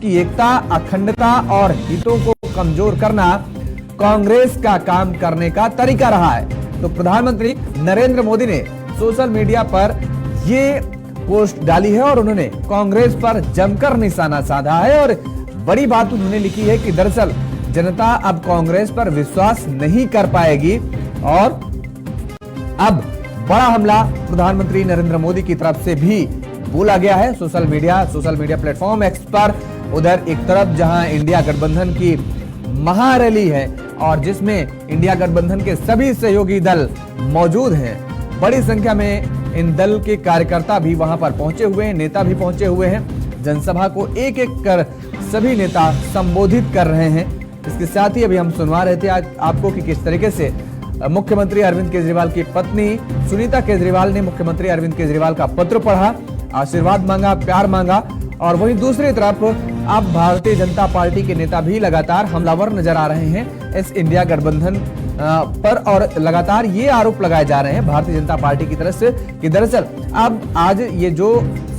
की एकता, अखंडता और हितों को कमजोर करना कांग्रेस का काम करने का तरीका रहा है। तो प्रधानमंत्री नरेंद्र मोदी ने सोशल मीडिया पर ये पोस्ट डाली है और उन्होंने कांग्रेस पर जमकर निशाना साधा है और बड़ी बात उन्होंने लिखी है कि दरअसल जनता अब कांग्रेस पर विश्वास नहीं कर पाएगी और अब बड़ा हमला प्रधानमंत्री नरेंद्र मोदी की तरफ से भी बोला गया है सोशल मीडिया प्लेटफॉर्म एक्स पर। उधर एक तरफ जहां इंडिया गठबंधन की महारैली है और जिसमें इंडिया गठबंधन के सभी सहयोगी दल मौजूद हैं, बड़ी संख्या में इन दल के कार्यकर्ता भी वहां पर पहुंचे हुए हैं, नेता भी पहुंचे हुए हैं। जनसभा को एक एक कर सभी नेता संबोधित कर रहे हैं। इसके साथ ही अभी हम सुनवा रहे थे आपको कि किस तरीके से मुख्यमंत्री अरविंद केजरीवाल की पत्नी सुनीता केजरीवाल ने मुख्यमंत्री अरविंद केजरीवाल का पत्र पढ़ा, आशीर्वाद मांगा, प्यार मांगा और वहीं दूसरी तरफ अब भारतीय जनता पार्टी के नेता भी लगातार हमलावर नजर आ रहे हैं इस इंडिया गठबंधन पर और लगातार ये आरोप लगाए जा रहे हैं भारतीय जनता पार्टी की तरफ से कि दरअसल अब आज ये जो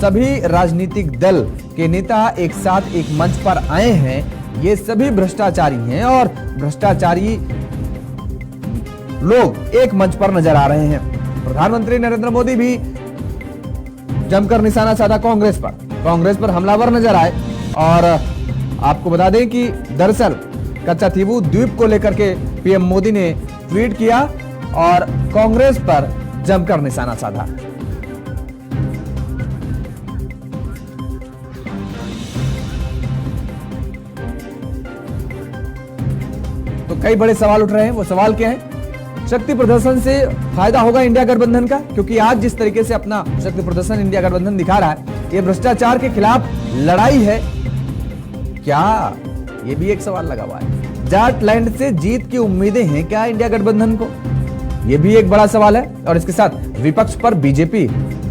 सभी राजनीतिक दल के नेता एक साथ एक मंच पर आए हैं, ये सभी भ्रष्टाचारी हैं और भ्रष्टाचारी लोग एक मंच पर नजर आ रहे हैं। प्रधानमंत्री नरेंद्र मोदी भी जमकर निशाना साधा कांग्रेस पर हमलावर नजर आए और आपको बता दें कि दरअसल कच्चाथीवू द्वीप को लेकर के पीएम मोदी ने ट्वीट किया और कांग्रेस पर जमकर निशाना साधा। तो कई बड़े सवाल उठ रहे हैं। वो सवाल क्या है? शक्ति प्रदर्शन से फायदा होगा इंडिया गठबंधन का, क्योंकि आज जिस तरीके से अपना शक्ति प्रदर्शन इंडिया गठबंधन दिखा रहा है, ये भ्रष्टाचार के खिलाफ लड़ाई है क्या? ये भी एक सवाल लगा हुआ है। जाटलैंड से जीत की उम्मीदें हैं क्या इंडिया गठबंधन को? ये भी एक बड़ा सवाल है। और इसके साथ विपक्ष पर बीजेपी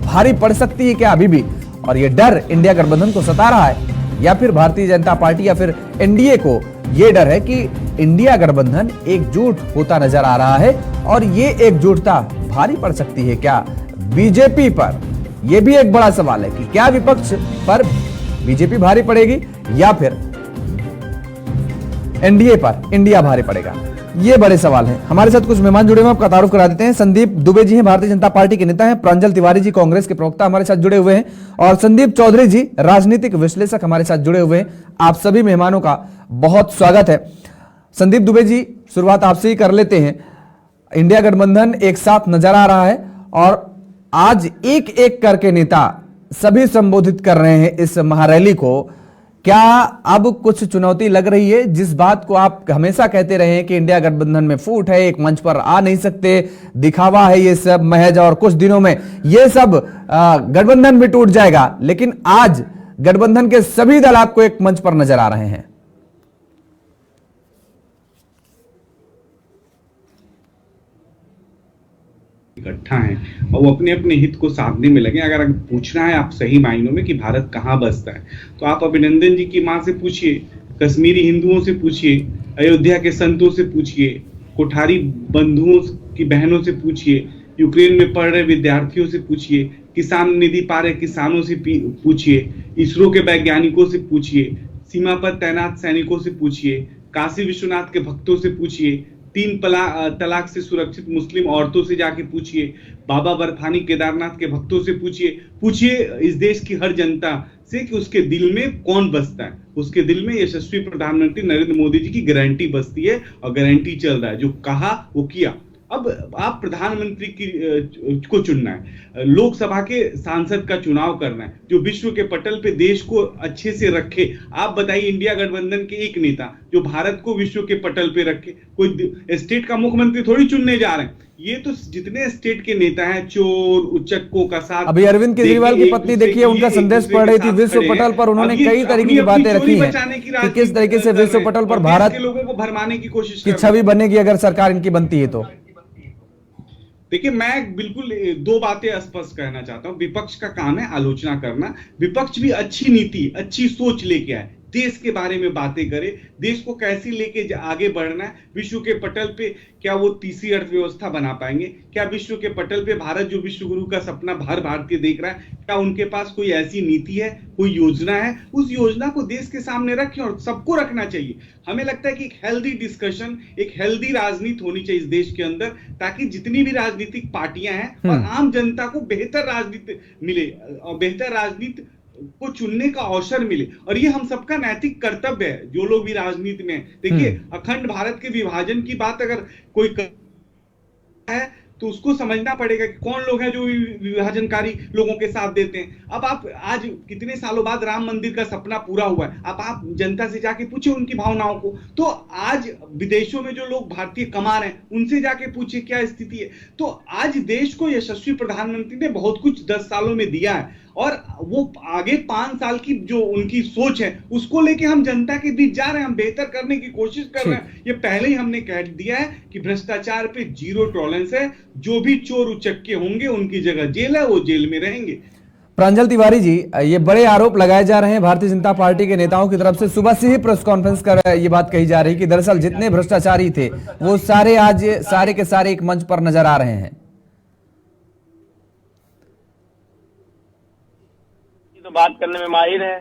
भारी पड़ सकती है क्या अभी भी? और ये डर इंडिया गठबंधन को सता रहा है या फिर भारतीय जनता पार्टी या फिर एनडीए को ये डर है कि इंडिया गठबंधन एकजुट होता नजर आ रहा है और ये एकजुटता भारी पड़ सकती है क्या बीजेपी पर? यह भी एक बड़ा सवाल है कि क्या विपक्ष पर बीजेपी भारी पड़ेगी या फिर एनडीए पर इंडिया भारी पड़ेगा? ये बड़े सवाल हैं। हमारे साथ कुछ मेहमान जुड़े हुए हैं, आपका तारुफ करा देते हैं। संदीप दुबे जी हैं, भारतीय जनता पार्टी के नेता हैं। प्रांजल तिवारी जी कांग्रेस के प्रवक्ता हमारे साथ जुड़े हुए हैं और संदीप चौधरी जी राजनीतिक विश्लेषक हमारे साथ जुड़े हुए हैं। आप सभी मेहमानों का बहुत स्वागत है। संदीप दुबे जी, शुरुआत आपसे ही कर लेते हैं। इंडिया गठबंधन एक साथ नजर आ रहा है और आज एक एक करके नेता सभी संबोधित कर रहे हैं इस महारैली को। क्या अब कुछ चुनौती लग रही है? जिस बात को आप हमेशा कहते रहे हैं कि इंडिया गठबंधन में फूट है, एक मंच पर आ नहीं सकते, दिखावा है ये सब महज और कुछ दिनों में ये सब गठबंधन भी टूट जाएगा, लेकिन आज गठबंधन के सभी दल आपको एक मंच पर नजर आ रहे हैं। इकट्ठा हैं और वो अपने अपने हित को साधने में लगे। अगर पूछना है आप सही मायनों में कि भारत कहाँ बसता है, तो आप अभिनंदन जी की माँ से पूछिए, कश्मीरी हिंदुओं से पूछिए, अयोध्या के संतों से पूछिए, कोठारी बंधुओं की बहनों से पूछिए, यूक्रेन में पढ़ रहे विद्यार्थियों से पूछिए, किसान निधि पा रहे किसानों से पूछिए, इसरो के वैज्ञानिकों से पूछिए, सीमा पर तैनात सैनिकों से पूछिए, काशी विश्वनाथ के भक्तों से पूछिए, 3 तलाक से सुरक्षित मुस्लिम औरतों से जाके पूछिए, बाबा बर्फानी केदारनाथ के भक्तों से पूछिए इस देश की हर जनता से कि उसके दिल में कौन बसता है। उसके दिल में यशस्वी प्रधानमंत्री नरेंद्र मोदी जी की गारंटी बसती है और गारंटी चल रहा है। जो कहा वो किया। अब आप प्रधानमंत्री को चुनना है, लोकसभा के सांसद का चुनाव करना है जो विश्व के पटल पे देश को अच्छे से रखे। आप बताइए, इंडिया गठबंधन के एक नेता जो भारत को विश्व के पटल पे रखे, कोई स्टेट का मुख्यमंत्री थोड़ी चुनने जा रहे हैं। ये तो जितने स्टेट के नेता हैं, चोर उच्चकों का साथ। अभी अरविंद केजरीवाल की पत्नी देखिए, उनका संदेश पढ़ रही थी विश्व पटल पर। उन्होंने कई तरीके की बातें रखी हैं कि किस तरीके से विश्व पटल पर भारत के लोगों को भरमाने की कोशिश की छवि बनेगी अगर सरकार इनकी बनती है तो। देखिए, मैं बिल्कुल 2 बातें स्पष्ट कहना चाहता हूं। विपक्ष का काम है आलोचना करना। विपक्ष भी अच्छी नीति, अच्छी सोच लेके आए। देश के बारे में बातें करे, देश को कैसे लेके आगे बढ़ना है विश्व के पटल पे। क्या वो तीसरी अर्थव्यवस्था बना पाएंगे? क्या विश्व के पटल पे भारत जो विश्व गुरु का सपना हर भारतीय देख रहा है, क्या उनके पास कोई ऐसी नीति है, कोई योजना है? उस योजना को देश के सामने रखें और सबको रखना चाहिए। हमें लगता है कि एक हेल्दी डिस्कशन, एक हेल्दी राजनीति होनी चाहिए इस देश के अंदर, ताकि जितनी भी राजनीतिक पार्टियां हैं और आम जनता को बेहतर राजनीति मिले और बेहतर राजनीति को चुनने का अवसर मिले। और ये हम सबका नैतिक कर्तव्य है, जो लोग भी राजनीति में। देखिए, अखंड भारत के विभाजन की बात अगर कोई कर है तो उसको समझना पड़ेगा कि कौन लोग हैं जो विभाजनकारी लोगों के साथ देते हैं। अब आप आज कितने सालों बाद राम मंदिर का सपना पूरा हुआ है, अब आप जनता से जाके पूछे उनकी भावनाओं को। तो आज विदेशों में जो लोग भारतीय कमा रहे हैं उनसे जाके पूछे क्या स्थिति है। तो आज देश को यशस्वी प्रधानमंत्री ने बहुत कुछ 10 सालों में दिया है, और वो आगे 5 साल की जो उनकी सोच है उसको लेके हम जनता के बीच जा रहे हैं, हम बेहतर करने की कोशिश कर रहे हैं। ये पहले ही हमने कह दिया है कि भ्रष्टाचार पे 0 टॉलरेंस है। जो भी चोर उचक्के होंगे उनकी जगह जेल है, वो जेल में रहेंगे। प्रांजल तिवारी जी, ये बड़े आरोप लगाए जा रहे हैं भारतीय जनता पार्टी के नेताओं की तरफ से। सुबह से ही प्रेस कॉन्फ्रेंस कर ये बात कही जा रही है कि दरअसल जितने भ्रष्टाचारी थे वो सारे आज सारे के सारे एक मंच पर नजर आ रहे हैं। तो बात करने में माहिर है,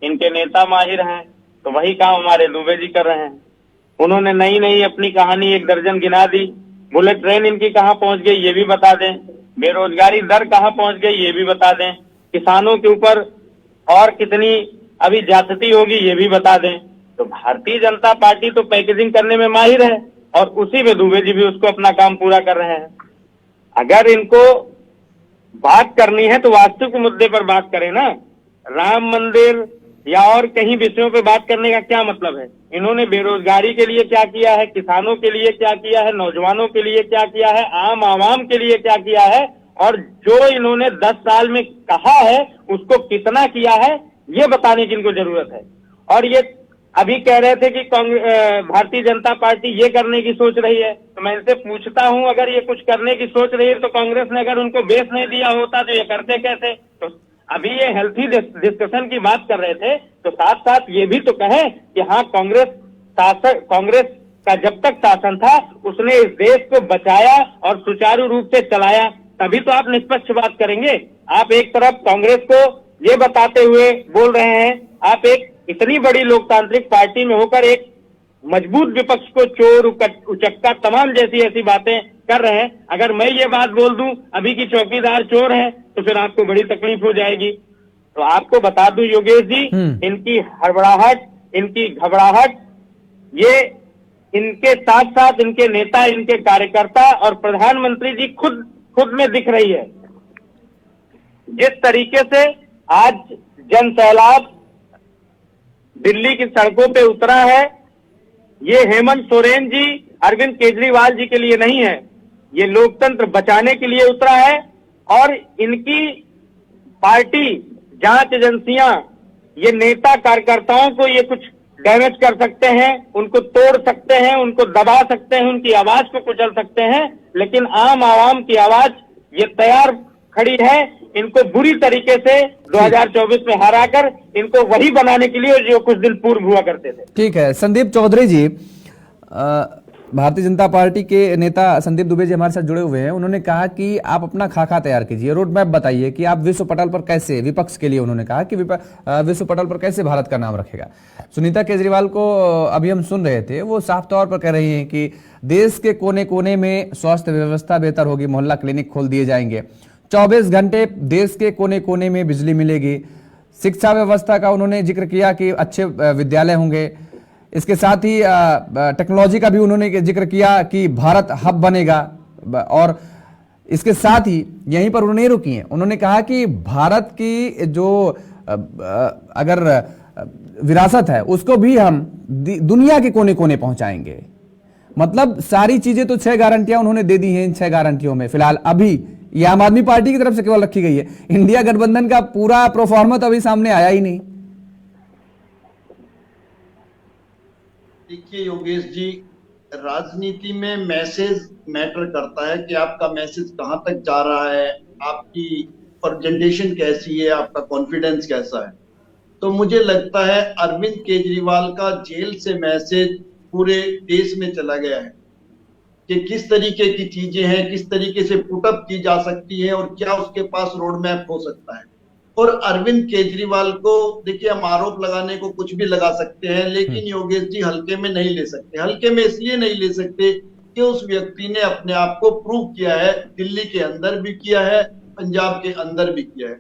इनके नेता माहिर हैं, तो वही काम हमारे दुबे जी कर रहे हैं। उन्होंने नई नई अपनी कहानी 1 दर्जन गिना दी। बुलेट ट्रेन इनकी कहां पहुंच गई ये भी बता दें, बेरोजगारी दर कहां पहुंच गई ये भी बता दें, किसानों के ऊपर और कितनी अभी ज्यादती होगी ये भी बता दें। तो भारतीय जनता पार्टी तो पैकेजिंग करने में माहिर है, और उसी में दुबे जी भी उसको अपना काम पूरा कर रहे हैं। अगर इनको बात करनी है तो वास्तविक मुद्दे पर बात करें ना। राम मंदिर या और कहीं विषयों पे बात करने का क्या मतलब है? इन्होंने बेरोजगारी के लिए क्या किया है, किसानों के लिए क्या किया है, नौजवानों के लिए क्या किया है, आम आवाम के लिए क्या किया है, और जो इन्होंने 10 साल में कहा है उसको कितना किया है, ये बताने की इनको जरूरत है। और ये अभी कह रहे थे कि भारतीय जनता पार्टी ये करने की सोच रही है, तो मैं इनसे पूछता हूं, अगर ये कुछ करने की सोच रही है तो कांग्रेस ने अगर उनको बेस नहीं दिया होता तो ये करते कैसे? तो अभी ये हेल्थी डिस्कशन की बात कर रहे थे, तो साथ साथ ये भी तो कहें कि हाँ, कांग्रेस का जब तक शासन था उसने इस देश को बचाया और सुचारू रूप से चलाया, तभी तो आप निष्पक्ष बात करेंगे। आप एक तरफ कांग्रेस को ये बताते हुए बोल रहे हैं, आप एक इतनी बड़ी लोकतांत्रिक पार्टी में होकर एक मजबूत विपक्ष को चोर उचक्का तमाम जैसी ऐसी बातें कर रहे हैं। अगर मैं ये बात बोल दूं अभी की चौकीदार चोर है तो फिर आपको बड़ी तकलीफ हो जाएगी। तो आपको बता दूं योगेश जी, इनकी हड़बड़ाहट, इनकी घबराहट, ये इनके साथ साथ इनके नेता, इनके कार्यकर्ता और प्रधानमंत्री जी खुद में दिख रही है। जिस तरीके से आज जन सैलाब दिल्ली की सड़कों पे उतरा है, ये हेमंत सोरेन जी, अरविंद केजरीवाल जी के लिए नहीं है, ये लोकतंत्र बचाने के लिए उतरा है। और इनकी पार्टी जांच एजेंसियां, ये नेता कार्यकर्ताओं को ये कुछ डैमेज कर सकते हैं, उनको तोड़ सकते हैं, उनको दबा सकते हैं, उनकी आवाज को कुचल सकते हैं, लेकिन आम आवाम की आवाज ये तैयार खड़ी है इनको बुरी तरीके से 2024 में हराकर इनको वही बनाने के लिए जो कुछ दिन पूर्व हुआ करते थे। ठीक है, संदीप चौधरी जी, भारतीय जनता पार्टी के नेता संदीप दुबे जी हमारे साथ जुड़े हुए हैं। उन्होंने कहा कि आप अपना खाका तैयार कीजिए, रोड मैप बताइए कि आप विश्व पटल पर कैसे, विपक्ष के लिए उन्होंने कहा कि विश्व पटल पर कैसे भारत का नाम रखेगा। सुनीता केजरीवाल को अभी हम सुन रहे थे, वो साफ तौर पर कह रही हैं कि देश के कोने कोने में स्वास्थ्य व्यवस्था बेहतर होगी, मोहल्ला क्लिनिक खोल दिए जाएंगे, 24 घंटे देश के कोने कोने में बिजली मिलेगी, शिक्षा व्यवस्था का उन्होंने जिक्र किया कि अच्छे विद्यालय होंगे, इसके साथ ही टेक्नोलॉजी का भी उन्होंने जिक्र किया कि भारत हब बनेगा। और इसके साथ ही यहीं पर उन्होंने रुकी हैं, उन्होंने कहा कि भारत की जो अगर विरासत है उसको भी हम दुनिया के कोने कोने पहुंचाएंगे। मतलब सारी चीजें तो 6 गारंटियां उन्होंने दे दी हैं। इन 6 गारंटियों में फिलहाल अभी ये आम आदमी पार्टी की तरफ से केवल रखी गई है, इंडिया गठबंधन का पूरा प्रोफार्मा तो अभी सामने आया ही नहीं। देखिए योगेश जी, राजनीति में मैसेज मैटर करता है कि आपका मैसेज कहां तक जा रहा है, आपकी प्रेजेंटेशन कैसी है, आपका कॉन्फिडेंस कैसा है। तो मुझे लगता है अरविंद केजरीवाल का जेल से मैसेज पूरे देश में चला गया है कि किस तरीके की चीजें हैं, किस तरीके से पुटअप की जा सकती है और क्या उसके पास रोड मैप हो सकता है। और अरविंद केजरीवाल को देखिए, हम आरोप लगाने को कुछ भी लगा सकते हैं, लेकिन योगेश जी हल्के में नहीं ले सकते। हल्के में इसलिए नहीं ले सकते कि उस व्यक्ति ने अपने आप को प्रूव किया है, दिल्ली के अंदर भी किया है, पंजाब के अंदर भी किया है।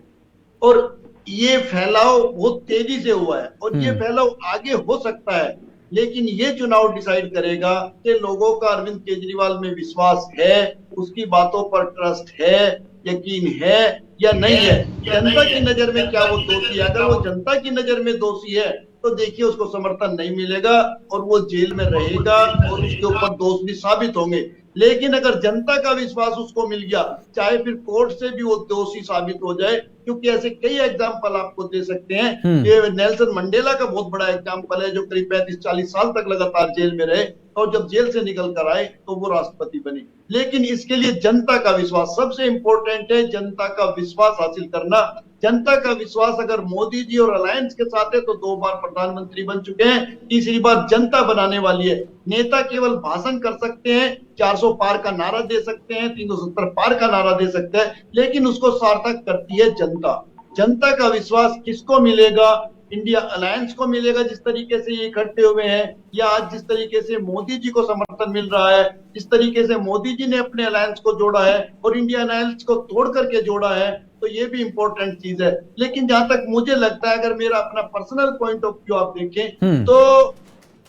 और ये फैलाव बहुत तेजी से हुआ है और ये फैलाव आगे हो सकता है, लेकिन ये चुनाव डिसाइड करेगा कि लोगों का अरविंद केजरीवाल में विश्वास है, उसकी बातों पर ट्रस्ट है, यकीन है या नहीं है। जनता की नजर में क्या वो दोषी है? अगर वो जनता की नजर में दोषी है तो देखिए उसको समर्थन नहीं मिलेगा और वो जेल में रहेगा और उसके ऊपर दोष भी साबित होंगे। लेकिन अगर जनता का विश्वास उसको मिल गया, चाहे फिर कोर्ट से भी वो दोषी साबित हो जाए, क्योंकि ऐसे कई एग्जाम्पल आपको दे सकते हैं। ये नेल्सन मंडेला का बहुत बड़ा एग्जाम्पल है, जो करीब 35-40 साल तक लगातार जेल में रहे और जब जेल से निकल कर आए तो वो राष्ट्रपति बने। लेकिन इसके लिए जनता का विश्वास सबसे इंपॉर्टेंट है, जनता का विश्वास हासिल करना। जनता का विश्वास अगर मोदी जी और अलायंस के साथ है तो 2 बार प्रधानमंत्री बन चुके हैं, तीसरी बार जनता बनाने वाली है। नेता केवल भाषण कर सकते हैं, 400 पार का नारा दे सकते हैं, 370 पार का नारा दे सकते हैं, लेकिन उसको सार्थक करती है जनता। जनता का विश्वास किसको मिलेगा? इंडिया अलायंस को मिलेगा, जिस तरीके से ये इकट्ठे हुए हैं, या आज जिस तरीके से मोदी जी को समर्थन मिल रहा है, जिस तरीके से मोदी जी ने अपने अलायंस को जोड़ा है और इंडिया अलायंस को तोड़ करके जोड़ा है, तो ये भी इंपॉर्टेंट चीज है। लेकिन जहां तक मुझे लगता है, अगर मेरा अपना पर्सनल पॉइंट ऑफ व्यू आप देखें तो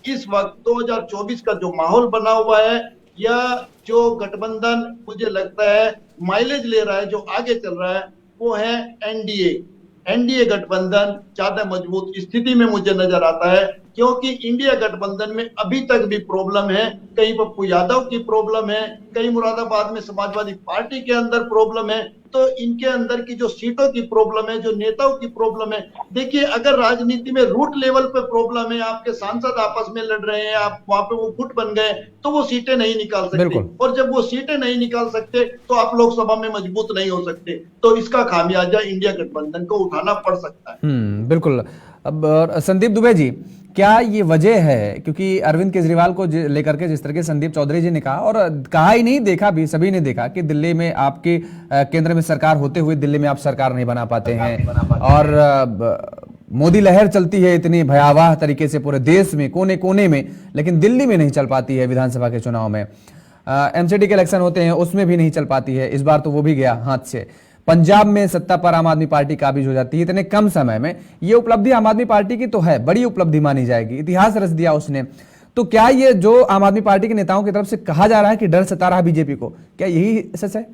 इस वक्त 2024 का जो माहौल बना हुआ है, या जो गठबंधन मुझे लगता है माइलेज ले रहा है, जो आगे चल रहा है, वो है एनडीए गठबंधन ज्यादा मजबूत स्थिति में मुझे नजर आता है, क्योंकि इंडिया गठबंधन में अभी तक भी प्रॉब्लम है। कहीं पप्पू यादव की प्रॉब्लम है, कहीं मुरादाबाद में समाजवादी पार्टी के अंदर प्रॉब्लम है, तो इनके अंदर की जो सीटों की प्रॉब्लम है, जो नेताओं की प्रॉब्लम है। देखिए, अगर राजनीति में रूट लेवल पे प्रॉब्लम है, आपके सांसद आपस में लड़ रहे हैं, आप वहां पे वो गुट बन गए, तो वो सीटें नहीं निकाल सकते, और जब वो सीटें नहीं निकाल सकते तो आप लोकसभा में मजबूत नहीं हो सकते। तो इसका खामियाजा इंडिया गठबंधन को उठाना पड़ सकता है। बिल्कुल। अब संदीप दुबे जी, क्या ये वजह है, क्योंकि अरविंद केजरीवाल को लेकर के जिस तरह के संदीप चौधरी जी ने कहा, और कहा ही नहीं, देखा भी, सभी ने देखा कि दिल्ली में आपके केंद्र में सरकार होते हुए दिल्ली में आप सरकार नहीं बना पाते हैं, और मोदी लहर चलती है इतनी भयावह तरीके से पूरे देश में कोने कोने में, लेकिन दिल्ली में नहीं चल पाती है। विधानसभा के चुनाव में एमसीडी के इलेक्शन होते हैं, उसमें भी नहीं चल पाती है। इस बार तो वो भी गया हाथ से। पंजाब में सत्ता पर आम आदमी पार्टी काबिज हो जाती है इतने कम समय में। ये उपलब्धि आम आदमी पार्टी की तो है, बड़ी उपलब्धि मानी जाएगी, इतिहास रच दिया उसने। तो क्या ये जो आम आदमी पार्टी के नेताओं की तरफ से कहा जा रहा है कि डर सता रहा बीजेपी को, क्या यही सच है?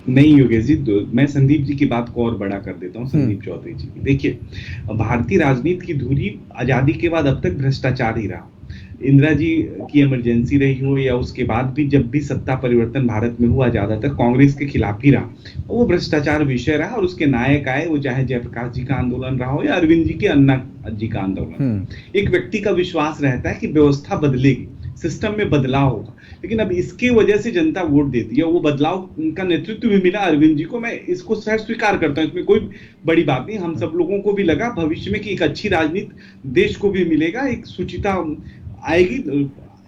नहीं योगेश जी, मैं संदीप जी की बात को और बड़ा कर देता हूं। संदीप चौधरी जी, देखिए, भारतीय राजनीति की धुरी आजादी के बाद अब तक भ्रष्टाचार ही रहा। इंदिरा जी की इमरजेंसी रही हो या उसके बाद भी जब भी सत्ता परिवर्तन भारत में हुआ, ज्यादातर कांग्रेस के खिलाफ ही रहा, वो भ्रष्टाचार विषय रहा, और उसके नायक आए, वो चाहे जयप्रकाश जी का आंदोलन रहा हो या अरविंद जी के अन्ना जी का आंदोलन। एक व्यक्ति का विश्वास रहता है कि व्यवस्था बदलेगी, सिस्टम में बदलाव होगा, लेकिन अब इसके वजह से जनता वोट देती है। वो बदलाव का नेतृत्व भी मिला अरविंद जी को, मैं इसको स्वीकार करता हूं, इसमें कोई बड़ी बात नहीं। हम सब लोगों को भी लगा भविष्य में कि एक अच्छी राजनीति देश को भी मिलेगा, एक सुचिता आएगी,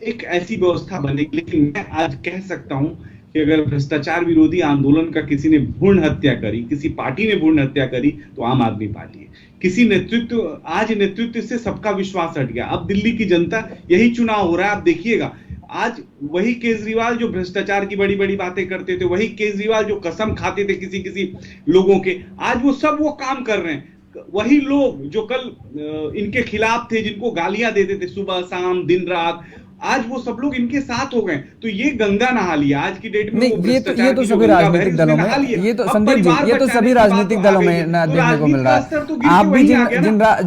एक ऐसी व्यवस्था बनेगी। लेकिन मैं आज कह सकता हूं कि अगर भ्रष्टाचार विरोधी आंदोलन का किसी ने भ्रूण हत्या करी, किसी पार्टी ने भ्रूण हत्या करी, तो आम आदमी पार्टी है। किसी नेतृत्व, आज नेतृत्व से सबका विश्वास हट गया। अब दिल्ली की जनता, यही चुनाव हो रहा है, आप देखिएगा, आज वही केजरीवाल जो भ्रष्टाचार की बड़ी बड़ी बातें करते थे, वही केजरीवाल जो कसम खाते थे किसी किसी लोगों के, आज वो सब वो काम कर रहे हैं। वही लोग जो कल इनके खिलाफ थे, जिनको गालियां देते थे सुबह शाम दिन रात, आज वो सब लोग इनके साथ हो गए। तो ये गंगा नहा लिया आज की डेट में। नहीं, ये तो सभी राजनीतिक दलों में, ये तो संदीप जी, ये तो सभी राजनीतिक दलों में देखने को मिल रहा है। आप भी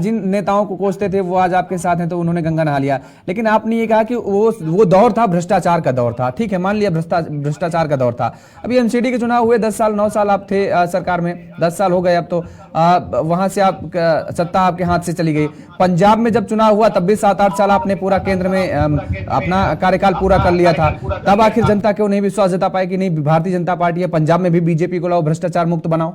जिन नेताओं को कोसते थे वो आज आपके साथ हैं, तो उन्होंने गंगा नहा लिया। लेकिन आपने ये कहा कि वो दौर था, भ्रष्टाचार का दौर था, ठीक है, मान लिया भ्रष्टाचार का दौर था। अभी एमसीडी के चुनाव हुए, 10 साल 9 साल आप थे सरकार में, 10 साल हो गए अब तो, वहां से आप सत्ता आपके हाथ से चली गई। पंजाब में जब चुनाव हुआ तब भी 7-8 साल आपने पूरा केंद्र में अपना कार्यकाल पूरा कर लिया था। तब आखिर जनता क्यों नहीं विश्वास जता पाए कि नहीं, भारतीय जनता पार्टी है, पंजाब में भी बीजेपी को लाओ, भ्रष्टाचार मुक्त बनाओ?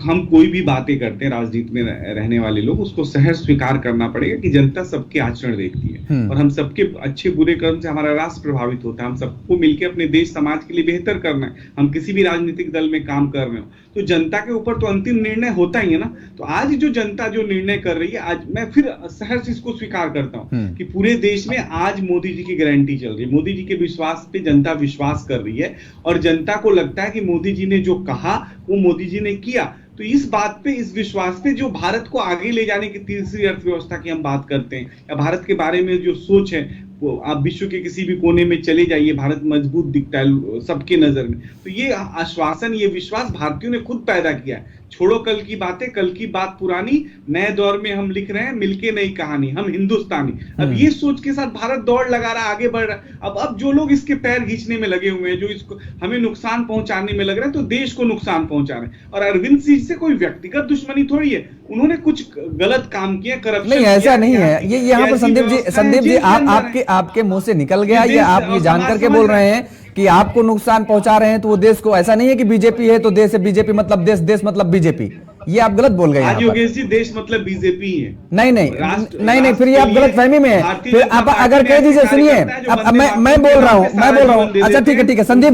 हम कोई भी बातें करते हैं राजनीति में रहने वाले लोग, उसको सहज स्वीकार करना पड़ेगा कि जनता सबके आचरण देखती है और हम सबके अच्छे बुरे कर्म से हमारा राष्ट्र प्रभावित होता है। हम सबको मिलकर अपने देश समाज के लिए बेहतर करना है। हम किसी भी राजनीतिक दल में काम कर रहे हो तो जनता के ऊपर तो अंतिम निर्णय होता ही है ना। तो आज जो जनता जो निर्णय कर रही है, आज मैं फिर सहर्ष इसको स्वीकार करता हूं कि पूरे देश में आज मोदी जी की गारंटी चल रही है। मोदी जी के विश्वास पे जनता विश्वास कर रही है और जनता को लगता है कि मोदी जी ने जो कहा वो मोदी जी ने किया। तो इस बात पे, इस विश्वास पे जो भारत को आगे ले जाने की तीसरी अर्थव्यवस्था की हम बात करते हैं या भारत के बारे में जो सोच है, वो आप विश्व के किसी भी कोने में चले जाइए, भारत मजबूत दिखता है सबके नजर में। तो ये आश्वासन, ये विश्वास भारतीयों ने खुद पैदा किया है। छोड़ो कल की बातें, कल की बात पुरानी, नए दौर में हम लिख रहे हैं मिलके नई कहानी, हम हिंदुस्तानी। अब ये सोच के साथ भारत दौड़ लगा रहा है, आगे बढ़ रहा है। अब जो लोग इसके पैर खींचने में लगे हुए हैं, जो इसको हमें नुकसान पहुंचाने में लग रहा है, तो देश को नुकसान पहुंचा रहे हैं। और अरविंद सिंह से कोई व्यक्तिगत दुश्मनी थोड़ी है, उन्होंने कुछ गलत काम किया, करप्शन नहीं, ऐसा नहीं है। ये यहाँ पर संदीप जी आपके मुंह से निकल गया, ये आप ये जान करके बोल रहे हैं कि आपको नुकसान पहुंचा रहे हैं तो वो देश को। ऐसा नहीं है कि बीजेपी है तो देश है, बीजेपी मतलब देश, देश मतलब बीजेपी। ये आप गलत बोल गए। आज योगेश जी, देश मतलब बीजेपी है। नहीं, फिर ये आप गलत फहमी में है। फिर आप अगर कह दीजिए, सुनिए, अब मैं बोल रहा हूँ। अच्छा ठीक है संदीप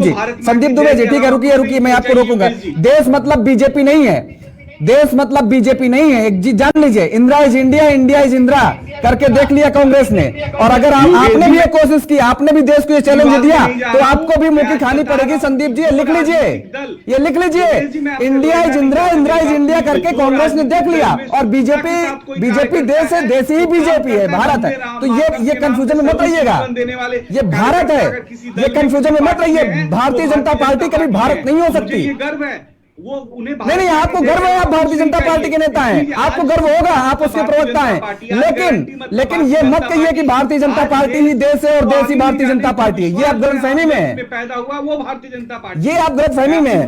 दुबे जी, ठीक है, रुकिए, मैं आपको रोकूंगा। देश मतलब बीजेपी नहीं है, देश मतलब बीजेपी नहीं है। एक जी जान लीजिए, Indira is India, India is Indira करके देख लिया कांग्रेस ने। और अगर आपने भी ये कोशिश की, आपने भी देश को ये चैलेंज दिया, तो आपको भी मुंह की खानी पड़ेगी। संदीप जी, ये लिख लीजिए, India is Indira, Indira is India करके कांग्रेस ने देख लिया। और बीजेपी देश है, देश ही बीजेपी है, भारत है। तो ये कंफ्यूजन में मत रहिएगा, ये भारत है, ये कंफ्यूजन में मत रहिए। भारतीय जनता पार्टी कभी भारत नहीं हो सकती। गर्व है वो उन्हें, नहीं, आपको गर्व है, आप भारतीय जनता पार्टी के नेता हैं, आपको गर्व होगा, आप उसके प्रवक्ता हैं। लेकिन ये मत कहिए कि भारतीय जनता पार्टी ही देश है और देश ही भारतीय जनता पार्टी है। ये आप गलतफहमी में है, पैदा हुआ वो भारतीय जनता पार्टी, ये आप गलतफहमी में है।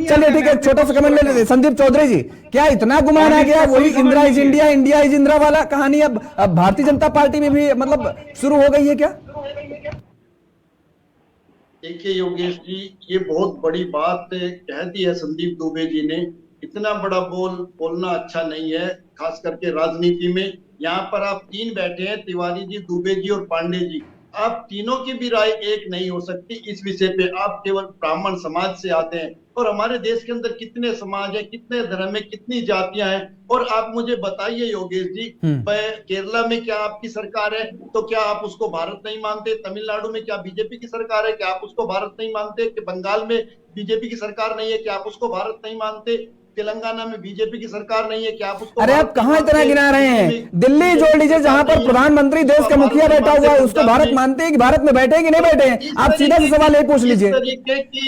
चलिए ठीक है, छोटा सा कमेंट ले लेते। संदीप चौधरी जी, क्या इतना गुमान आ गया? वही Indira is India, India is Indira वाला कहानी अब भारतीय जनता पार्टी में भी मतलब शुरू हो गई है क्या? देखिए योगेश जी, ये बहुत बड़ी बात कह दी है संदीप दुबे जी ने। इतना बड़ा बोलना अच्छा नहीं है, खास करके राजनीति में। यहाँ पर आप तीन बैठे हैं, तिवारी जी, दुबे जी और पांडे जी। आप तीनों की भी राय एक नहीं हो सकती इस विषय पे। आप केवल ब्राह्मण समाज से आते हैं और हमारे देश के अंदर कितने समाज है, कितने धर्म है, कितनी जातियां हैं। और आप मुझे बताइए योगेश जी, केरला में क्या आपकी सरकार है तो क्या आप उसको भारत नहीं मानते? तमिलनाडु में क्या बीजेपी की सरकार है, क्या आप उसको भारत नहीं मानते? कि बंगाल में बीजेपी की सरकार नहीं है, क्या आप उसको भारत नहीं मानते? तेलंगाना में बीजेपी की सरकार नहीं है, क्या आप उसको? अरे आप कहां इतना गिना रहे हैं? दिल्ली जोड़ लीजिए, जहां पर प्रधानमंत्री देश का मुखिया बैठा हुआ है, उसको भारत मानते हैं कि भारत में बैठे हैं कि नहीं बैठे हैं? आप सीधा से सवाल यही पूछ लीजिए,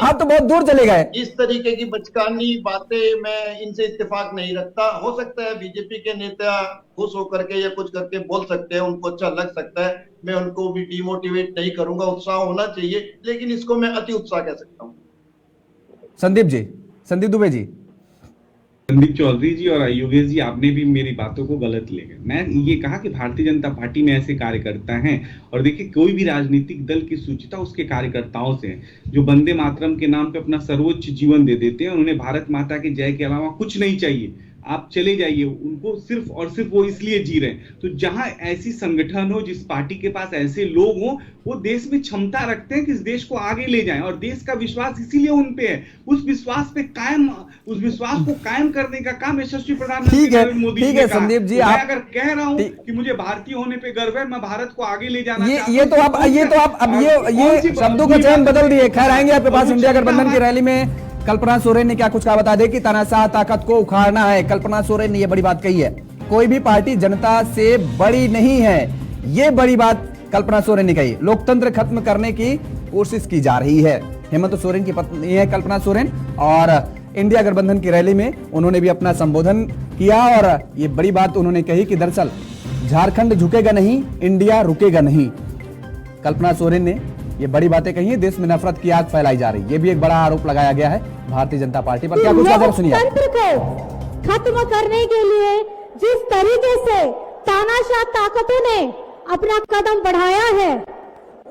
आप तो बहुत दूर चले गए। इस तरीके की बचकानी बातें मैं इनसे इत्तेफाक नहीं रखता। हो सकता है बीजेपी के नेता खुश होकर के या कुछ करके बोल सकते हैं, उनको अच्छा लग सकता है, मैं उनको भी डिमोटिवेट नहीं करूंगा। उत्साह होना चाहिए, लेकिन इसको मैं अति उत्साह कह सकता हूँ। संदीप दुबे जी, संदीप चौधरी जी और योगेश जी, आपने भी मेरी बातों को गलत ले गए। मैं ये कहा कि भारतीय जनता पार्टी में ऐसे कार्यकर्ता हैं। और देखिए, कोई भी राजनीतिक दल की सूचिता उसके कार्यकर्ताओं से है, जो वंदे मातरम के नाम पे अपना सर्वोच्च जीवन दे देते हैं। उन्हें भारत माता के जय के अलावा कुछ नहीं चाहिए। आप चले जाइए, उनको सिर्फ और सिर्फ वो इसलिए जी रहे हैं। तो जहां ऐसी संगठन हो, जिस पार्टी के पास ऐसे लोग हो, वो देश में क्षमता रखते हैं कि इस देश को आगे ले जाएं। और देश का विश्वास इसीलिए उन पे है। उस विश्वास को कायम करने का काम यशस्वी प्रधानमंत्री नरेंद्र मोदी जी ने कहा। संदीप जी, मैं अगर कह रहा हूं कि मुझे भारतीय होने पे गर्व है, मैं भारत को आगे ले जाना चाहता हूं। ये शब्दों का चयन बदल दिए। खैर, आएंगे आपके पास। इंडिया गठबंधन की रैली में कल्पना सोरेन ने क्या कुछ कहा, बता दें कि तानाशाह ताकत को उखाड़ना है। कल्पना सोरेन ने यह बड़ी बात कही है। कोई भी पार्टी जनता से बड़ी नहीं है, ये बड़ी बात कल्पना सोरेन ने कही। लोकतंत्र खत्म करने की कोशिश की जा रही है। हेमंत सोरेन की पत्नी है कल्पना सोरेन, और इंडिया गठबंधन की रैली में उन्होंने भी अपना संबोधन किया। और ये बड़ी बात उन्होंने कही कि दरअसल झारखंड झुकेगा नहीं, इंडिया रुकेगा नहीं। कल्पना सोरेन ने ये बड़ी बातें कही है। देश में नफरत की आग फैलाई जा रही है, ये भी एक बड़ा आरोप लगाया गया है भारतीय जनता पार्टी पर। क्या कुछ कहा, सुनिए। लोकतंत्र को खत्म करने के लिए जिस तरीके से तानाशाह ताकतों ने अपना कदम बढ़ाया है,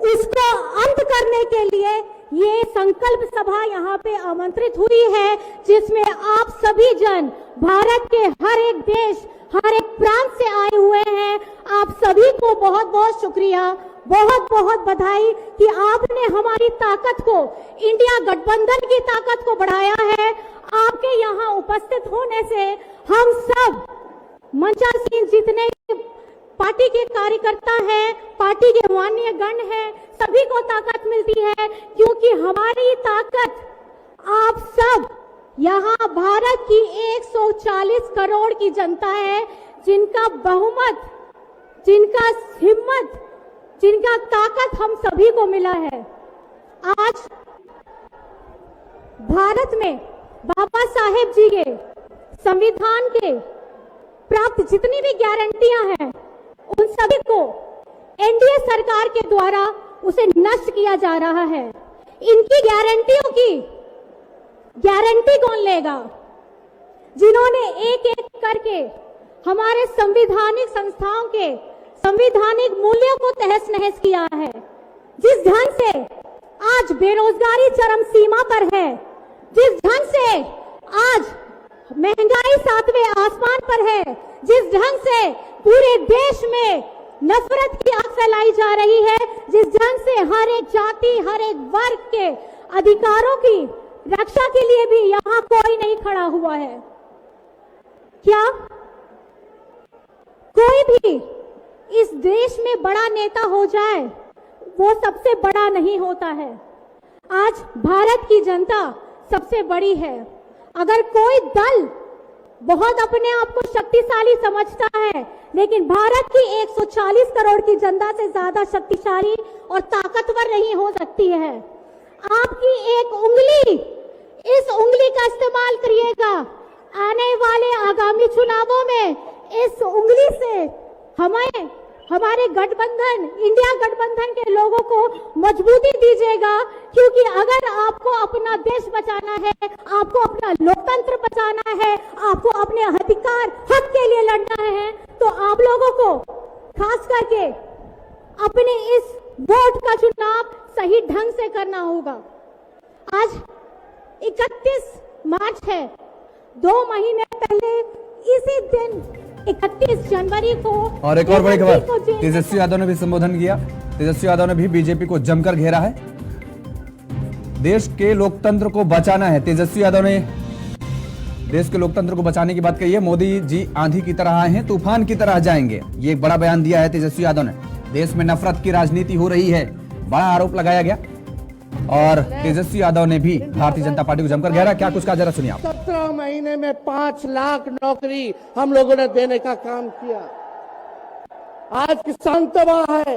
उसको अंत करने के लिए ये संकल्प सभा यहाँ पे आमंत्रित हुई है, जिसमें आप सभी जन भारत के हर एक देश, हर एक प्रांत से आए हुए हैं। आप सभी को बहुत बहुत शुक्रिया, बहुत बहुत बधाई कि आपने हमारी ताकत को, इंडिया गठबंधन की ताकत को बढ़ाया है। आपके यहाँ उपस्थित होने से हम सब मंचासीन जितने पार्टी के कार्यकर्ता हैं, पार्टी के माननीय गण हैं, सभी को ताकत मिलती है, क्योंकि हमारी ताकत आप सब यहाँ भारत की 140 करोड़ की जनता है, जिनका बहुमत, जिनका हिम्मत, जिनका ताकत हम सभी को मिला है। आज भारत में बाबा साहेब जी के संविधान के प्राप्त जितनी भी गारंटियां हैं, उन सभी को एनडीए सरकार के द्वारा उसे नष्ट किया जा रहा है। इनकी गारंटियों की गारंटी कौन लेगा? जिन्होंने एक एक करके हमारे संवैधानिक संस्थाओं के संवैधानिक मूल्यों को तहस नहस किया है, जिस ढंग से आज बेरोजगारी चरम सीमा पर है, जिस ढंग से आज महंगाई 7वें आसमान पर है, जिस ढंग से पूरे देश में नफरत की आग फैलाई जा रही है, जिस ढंग से हर एक जाति, हर एक वर्ग के अधिकारों की रक्षा के लिए भी यहाँ कोई नहीं खड़ा हुआ है। क्या कोई भी इस देश में बड़ा नेता हो जाए, वो सबसे बड़ा नहीं होता है। आज भारत की जनता सबसे बड़ी है। अगर कोई दल बहुत अपने आप को शक्तिशाली समझता है, लेकिन भारत की 140 करोड़ की जनता से ज्यादा शक्तिशाली और ताकतवर नहीं हो सकती है। आपकी एक उंगली, इस उंगली का इस्तेमाल करिएगा। आने वाले आगामी चुनावों में इस उंगली से हमें, हमारे गठबंधन, इंडिया गठबंधन के लोगों को मजबूती दीजिएगा, क्योंकि अगर आपको अपना देश बचाना है, आपको अपना लोकतंत्र बचाना है, आपको अपने अधिकार, हक के लिए लड़ना है, तो आप लोगों को खास करके अपने इस वोट का चुनाव सही ढंग से करना होगा। आज 31 मार्च है, 2 महीने पहले इसी दिन 31 जनवरी को, और एक और बड़ी खबर, तेजस्वी यादव ने भी संबोधन किया। तेजस्वी यादव ने भी बीजेपी को जमकर घेरा है। देश के लोकतंत्र को बचाना है। तेजस्वी यादव ने देश के लोकतंत्र को बचाने की बात कही है। मोदी जी आंधी की तरह आए हैं, तूफान की तरह जाएंगे, ये एक बड़ा बयान दिया है तेजस्वी यादव ने। देश में नफरत की राजनीति हो रही है, बड़ा आरोप लगाया गया। और तेजस्वी यादव ने भी भारतीय जनता पार्टी को जमकर घेरा। क्या कुछ कहा, जरा सुनिए आप। 17 महीने में 5 लाख नौकरी हम लोगों ने देने का काम किया। आज किसान तबाह है,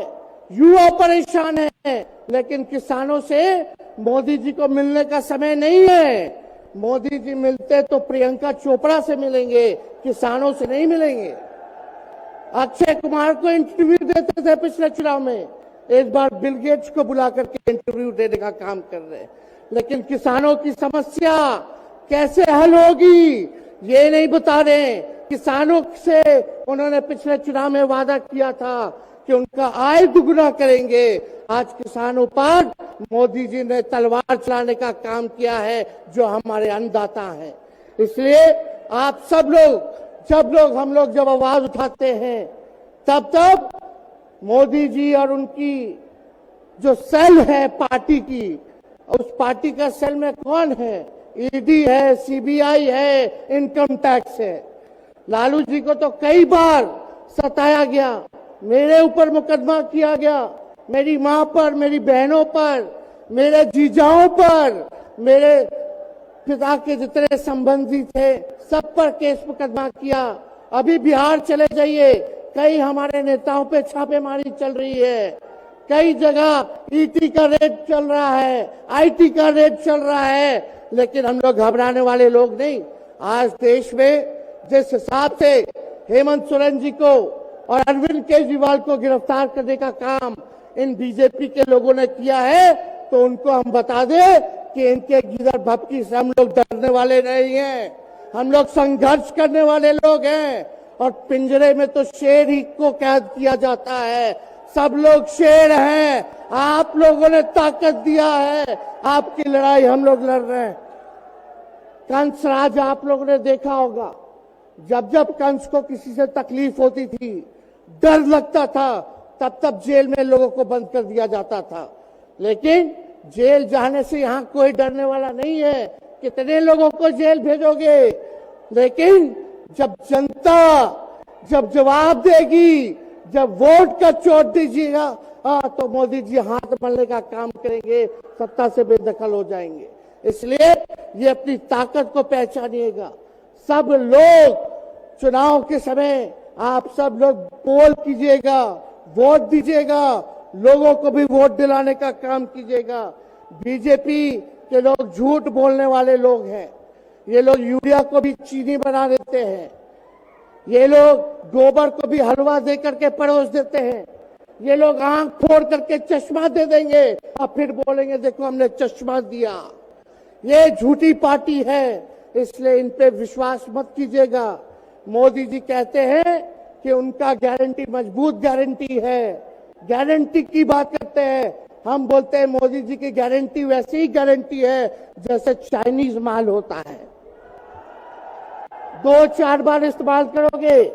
युवा परेशान है, लेकिन किसानों से मोदी जी को मिलने का समय नहीं है। मोदी जी मिलते तो प्रियंका चोपड़ा से मिलेंगे, किसानों से नहीं मिलेंगे। अक्षय कुमार को इंटरव्यू देते थे पिछले चुनाव में, इस बार बिल गेट्स को बुला करके इंटरव्यू देने का काम कर रहे हैं। लेकिन किसानों की समस्या कैसे हल होगी ये नहीं बता रहे। किसानों से उन्होंने पिछले चुनाव में वादा किया था कि उनका आय दुगुना करेंगे। आज किसानों पर मोदी जी ने तलवार चलाने का काम किया है, जो हमारे अन्नदाता हैं। इसलिए आप सब लोग, हम लोग जब आवाज उठाते हैं, तब मोदी जी और उनकी जो सेल है पार्टी की, उस पार्टी का सेल में कौन है? ईडी है, सीबीआई है, इनकम टैक्स है। लालू जी को तो कई बार सताया गया, मेरे ऊपर मुकदमा किया गया, मेरी मां पर, मेरी बहनों पर, मेरे जीजाओं पर, मेरे पिता के जितने संबंधी थे सब पर केस मुकदमा किया। अभी बिहार चले जाइए, कई हमारे नेताओं पे छापेमारी चल रही है, कई जगह ईटी का रेड चल रहा है, आईटी का रेड चल रहा है। लेकिन हम लोग घबराने वाले लोग नहीं। आज देश में जिस हिसाब से हेमंत सोरेन जी को और अरविंद केजरीवाल को गिरफ्तार करने का काम इन बीजेपी के लोगों ने किया है, तो उनको हम बता दें कि इनके गिदड़ भपकी से हम लोग डरने वाले नहीं हैं। हम लोग संघर्ष करने वाले लोग हैं। और पिंजरे में तो शेर ही को कैद किया जाता है, सब लोग शेर हैं, आप लोगों ने ताकत दिया है, आपकी लड़ाई हम लोग लड़ रहे हैं। कंस राज आप लोगों ने देखा होगा, जब जब कंस को किसी से तकलीफ होती थी, डर लगता था, तब तब जेल में लोगों को बंद कर दिया जाता था। लेकिन जेल जाने से यहां कोई डरने वाला नहीं है। कितने लोगों को जेल भेजोगे? लेकिन जब जनता जब जवाब देगी, जब वोट का चोट दीजिएगा, तो मोदी जी हाथ मलने का काम करेंगे, सत्ता से बेदखल हो जाएंगे। इसलिए ये अपनी ताकत को पहचानिएगा। सब लोग चुनाव के समय आप सब लोग पोल कीजिएगा, वोट दीजिएगा, लोगों को भी वोट दिलाने का काम कीजिएगा। बीजेपी के लोग झूठ बोलने वाले लोग हैं। ये लोग यूरिया को भी चीनी बना देते हैं, ये लोग गोबर को भी हलवा दे करके परोस देते हैं, ये लोग आंख फोड़ करके चश्मा दे देंगे और फिर बोलेंगे देखो हमने चश्मा दिया। ये झूठी पार्टी है, इसलिए इन पे विश्वास मत कीजिएगा। मोदी जी कहते हैं कि उनका गारंटी मजबूत गारंटी है, गारंटी की बात करते हैं। हम बोलते हैं मोदी जी की गारंटी वैसी ही गारंटी है जैसे चाइनीज माल होता है, 2-4 बार इस्तेमाल करोगे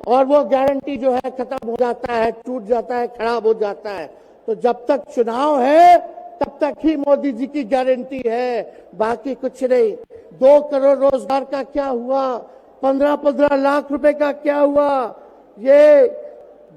और वो गारंटी जो है खत्म हो जाता है, टूट जाता है, खराब हो जाता है। तो जब तक चुनाव है तब तक ही मोदी जी की गारंटी है, बाकी कुछ नहीं। 2 करोड़ रोजगार का क्या हुआ, 15-15 लाख रुपए का क्या हुआ, ये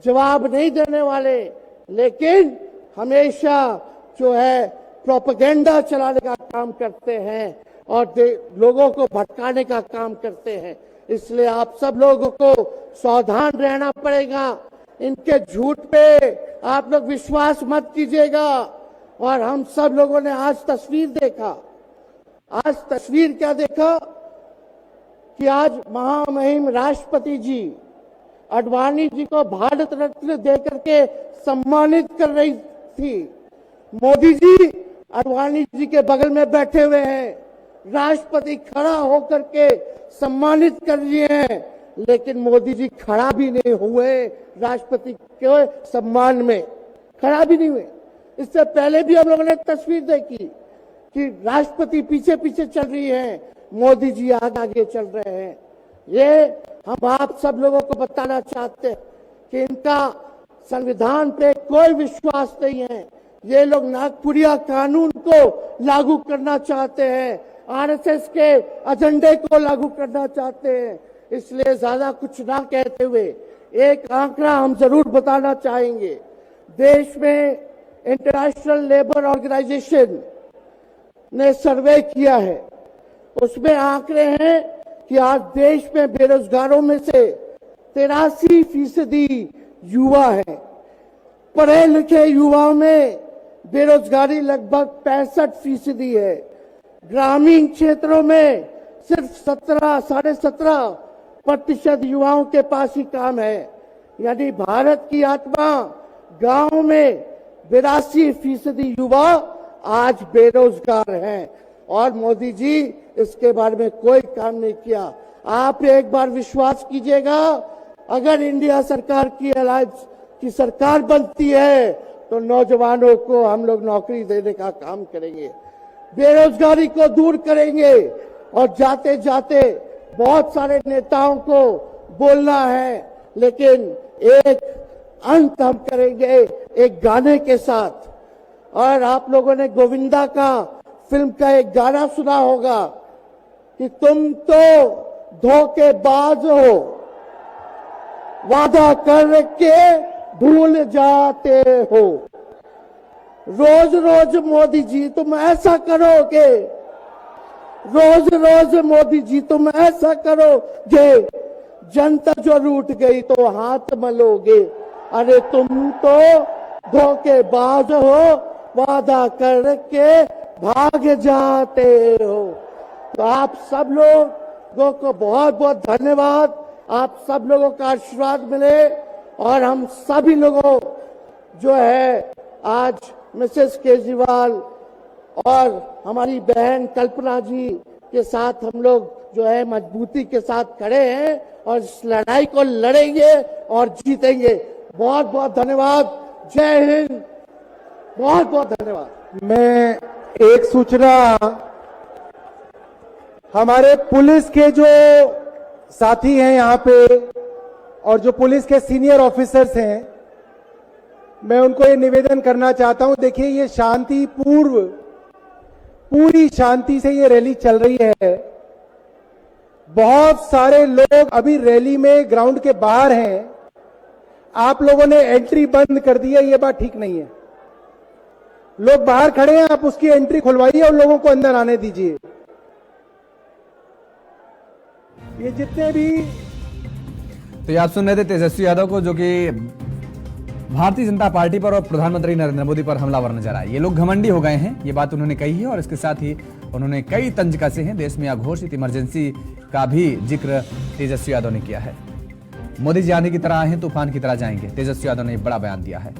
जवाब नहीं देने वाले, लेकिन हमेशा जो है प्रोपेगेंडा चलाने का काम करते हैं और लोगों को भटकाने का काम करते हैं। इसलिए आप सब लोगों को सावधान रहना पड़ेगा। इनके झूठ पे आप लोग विश्वास मत कीजिएगा। और हम सब लोगों ने आज तस्वीर देखा, आज तस्वीर क्या देखा कि आज महामहिम राष्ट्रपति जी आडवाणी जी को भारत रत्न देकर के सम्मानित कर रही थी। मोदी जी आडवाणी जी के बगल में बैठे हुए हैं, राष्ट्रपति खड़ा होकर के सम्मानित कर रहे हैं, लेकिन मोदी जी खड़ा भी नहीं हुए राष्ट्रपति के सम्मान में, खड़ा भी नहीं हुए। इससे पहले भी हम लोगों ने तस्वीर देखी कि राष्ट्रपति पीछे पीछे चल रही है, मोदी जी आगे आगे चल रहे हैं। ये हम आप सब लोगों को बताना चाहते हैं कि इनका संविधान पे कोई विश्वास नहीं है। ये लोग नागपुरिया कानून को लागू करना चाहते हैं, आरएसएस के एजेंडे को लागू करना चाहते हैं। इसलिए ज्यादा कुछ ना कहते हुए एक आंकड़ा हम जरूर बताना चाहेंगे। देश में इंटरनेशनल लेबर ऑर्गेनाइजेशन ने सर्वे किया है, उसमें आंकड़े हैं कि आज देश में बेरोजगारों में से 83% युवा है। पढ़े लिखे युवाओं में बेरोजगारी लगभग 65% है। ग्रामीण क्षेत्रों में सिर्फ 17.5% युवाओं के पास ही काम है। यानी भारत की आत्मा गांव में 82% युवा आज बेरोजगार हैं और मोदी जी इसके बारे में कोई काम नहीं किया। आप एक बार विश्वास कीजिएगा, अगर इंडिया सरकार की अलायंस की सरकार बनती है तो नौजवानों को हम लोग नौकरी देने का काम करेंगे, बेरोजगारी को दूर करेंगे। और जाते जाते बहुत सारे नेताओं को बोलना है, लेकिन एक अंत हम करेंगे एक गाने के साथ। और आप लोगों ने गोविंदा का फिल्म का एक गाना सुना होगा कि तुम तो धोखेबाज हो, वादा करके भूल जाते हो। रोज रोज मोदी जी तुम ऐसा करोगे, रोज रोज मोदी जी तुम ऐसा करोगे, जनता जो रूठ गई तो हाथ मलोगे। अरे तुम तो धोखेबाज हो, वादा करके भाग जाते हो। तो आप सब लोगों को बहुत बहुत धन्यवाद। आप सब लोगों का आशीर्वाद मिले और हम सभी लोगों जो है आज मिसेस केजरीवाल और हमारी बहन कल्पना जी के साथ हम लोग जो है मजबूती के साथ खड़े हैं और इस लड़ाई को लड़ेंगे और जीतेंगे। बहुत बहुत धन्यवाद। जय हिंद, बहुत बहुत धन्यवाद। मैं एक सूचना, हमारे पुलिस के जो साथी हैं यहाँ पे और जो पुलिस के सीनियर ऑफिसर्स हैं, मैं उनको ये निवेदन करना चाहता हूं। देखिए, ये पूरी शांति से ये रैली चल रही है। बहुत सारे लोग अभी रैली में ग्राउंड के बाहर हैं। आप लोगों ने एंट्री बंद कर दी है, ये बात ठीक नहीं है। लोग बाहर खड़े हैं, आप उसकी एंट्री खुलवाइए और लोगों को अंदर आने दीजिए। ये जितने भी, तो ये आप सुन रहे थे तेजस्वी यादव को, जो कि भारतीय जनता पार्टी पर और प्रधानमंत्री नरेंद्र मोदी पर हमलावर नजर आए। ये लोग घमंडी हो गए हैं, ये बात उन्होंने कही है। और इसके साथ ही उन्होंने कई तंज कसे हैं। देश में अघोषित इमरजेंसी का भी जिक्र तेजस्वी यादव ने किया है। मोदी जी आंधी की तरह आए हैं, तूफान की तरह जाएंगे, तेजस्वी यादव ने बड़ा बयान दिया है।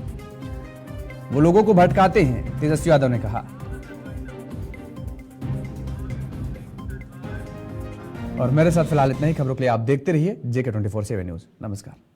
वो लोगों को भटकाते हैं, तेजस्वी यादव ने कहा। और मेरे साथ फिलहाल इतना ही। खबरों के लिए आप देखते रहिए JK24/7 न्यूज। नमस्कार।